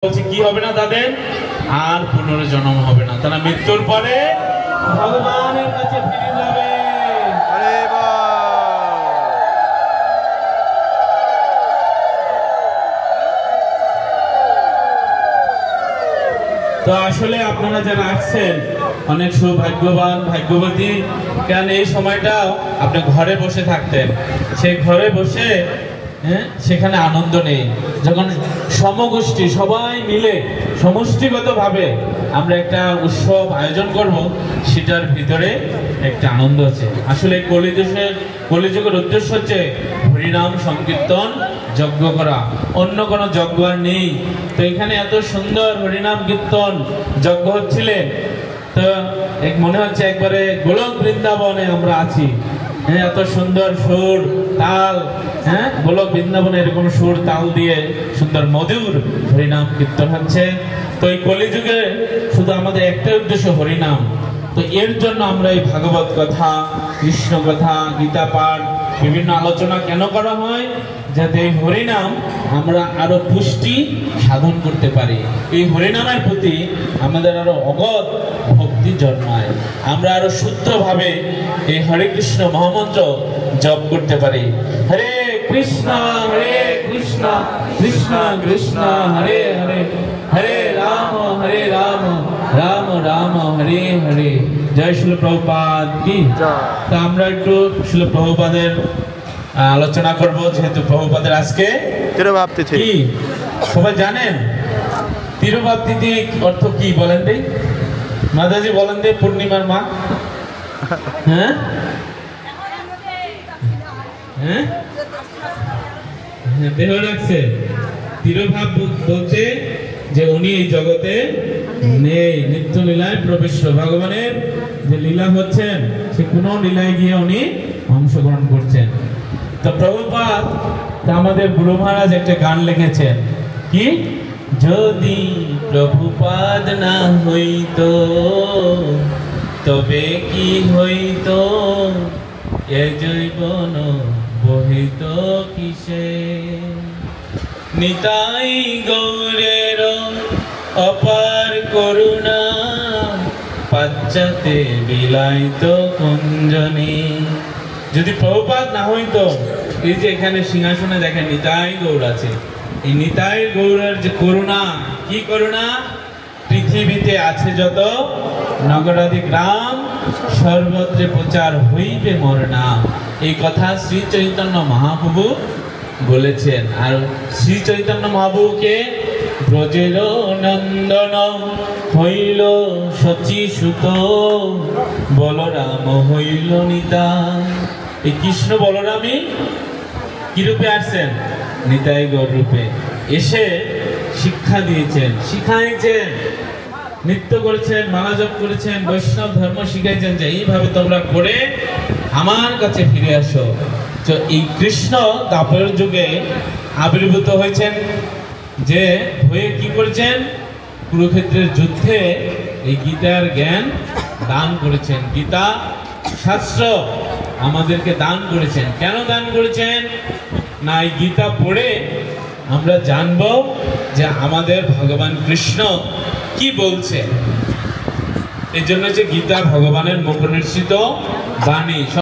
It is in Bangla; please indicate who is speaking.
Speaker 1: বলছে কি হবে না তাদের আর পুনর্জন্ম হবে না, তারা মৃত্যুর পরে ভগবানের কাছে ফিরে যাবে। তো আসলে আপনারা যারা আসছেন অনেক সৌভাগ্যবান ভাগ্যবতী, কেন এই সময়টা আপনি ঘরে বসে থাকতেন, সেই ঘরে বসে সেখানে আনন্দ নেই। যখন সমগোষ্ঠী সবাই মিলে সমষ্টিগতভাবে আমরা একটা উৎসব আয়োজন করব, সেটার ভিতরে একটা আনন্দ আছে। আসলে কলিযুগের উদ্দেশ্য হচ্ছে হরিনাম সংকীর্তন যজ্ঞ করা, অন্য কোনো যজ্ঞ আর নেই। তো এখানে এত সুন্দর হরিনাম কীর্তন যজ্ঞ হচ্ছিলেন, তো মনে হচ্ছে একবারে গোলক বৃন্দাবনে আমরা আছি। এত সুন্দর সুর তাল, গোলক বৃন্দাবনে এরকম সুর তাল দিয়ে সুন্দর মধুর হরিনাম কীর্তন হচ্ছে। তো এই কলিযুগে শুধু আমাদের একটাই উদ্দেশ্য হরিনাম। তো এর জন্য আমরা এই ভাগবত কথা, কৃষ্ণ কথা, গীতা পাঠ, বিভিন্ন আলোচনা কেন করা হয়? যাতে এই হরিনাম আমরা আরো পুষ্টি সাধন করতে পারি, এই হরিনামের প্রতি আমাদের আরো অগধ ভক্তি জন্মায়, আমরা আরো শুদ্ধভাবে এই হরে কৃষ্ণ মহামন্ত্র জপ করতে পারি। হরে কৃষ্ণ কৃষ্ণ কৃষ্ণ হরে হরে, হরে রাম রাম রাম হরে হরে। জয় শিল প্রভুপাদ কি। তা আমরা একটু শিল প্রভুপাদের আলোচনা করব, যেহেতু প্রভুপাদের আজকে তিরোভাব তিথি। কি সবাই জানেন তিরোভাব তিথি অর্থ কি বলেন দেই? মাদাজি বলেন দেই, পূর্ণিমার মা। হ্যাঁ হ্যাঁ দেহ রাখছে। তিরোভাব বলতে যে উনি এই জগতে নেই, নিত্য লীলায় প্রবেশ, ভগবানের যে লীলা হচ্ছেন সে কোন লীলায় গিয়ে উনি অংশগ্রহণ করছেন। তো প্রভুপাদ আমাদের গুরু মহারাজ একটা গান লিখেছেন, কি যদি প্রভুপাদ না হইতো তবে কি হইতো, এ জৈবন বহিত কিসে, নিতাই গৌরের অপার করুণা, পাশ্চাতে বিলাইত কুঞ্জনী। যদি প্রভুপাদ না হইতো, এই যে এখানে সিংহাসনে দেখেন নিতাই গৌর আছে, এই নিতাই গৌরের যে করুণা, কি করুণা, পৃথিবীতে আছে যত নগরাদি গ্রাম, সর্বত্রে প্রচার হইবে মোর নাম। এই কথা শ্রী চৈতন্য মহাপ্রভু বলেছেন। আর শ্রী চৈতন্য মহাপ্রভুকে ব্রজের নন্দন হইল শচী সুত, বলরাম হইল নিতাই। এই কৃষ্ণ বলরামই কি রূপে আসছেন? নিতাই গৌর রূপে এসে শিক্ষা দিয়েছেন, শিখাইছেন, নৃত্য করেছেন, মালা জপ করেছেন, বৈষ্ণব ধর্ম শিখাইছেন যে এইভাবে তোমরা করে আমার কাছে ফিরে আসো। তো এই কৃষ্ণ দ্বাপর যুগে আবির্ভূত হয়েছেন, যে হয়ে কি করেছেন? কুরুক্ষেত্রের যুদ্ধে এই গীতার জ্ঞান দান করেছেন, গীতা শাস্ত্র আমাদেরকে দান করেছেন। কেন দান করেছেন? না, এই গীতা পড়ে আমরা জানবো যে আমাদের ভগবান কৃষ্ণ কি বলছে। এই জন্য যে গীতা ভগবানের মুখ নিঃসৃত বাণী।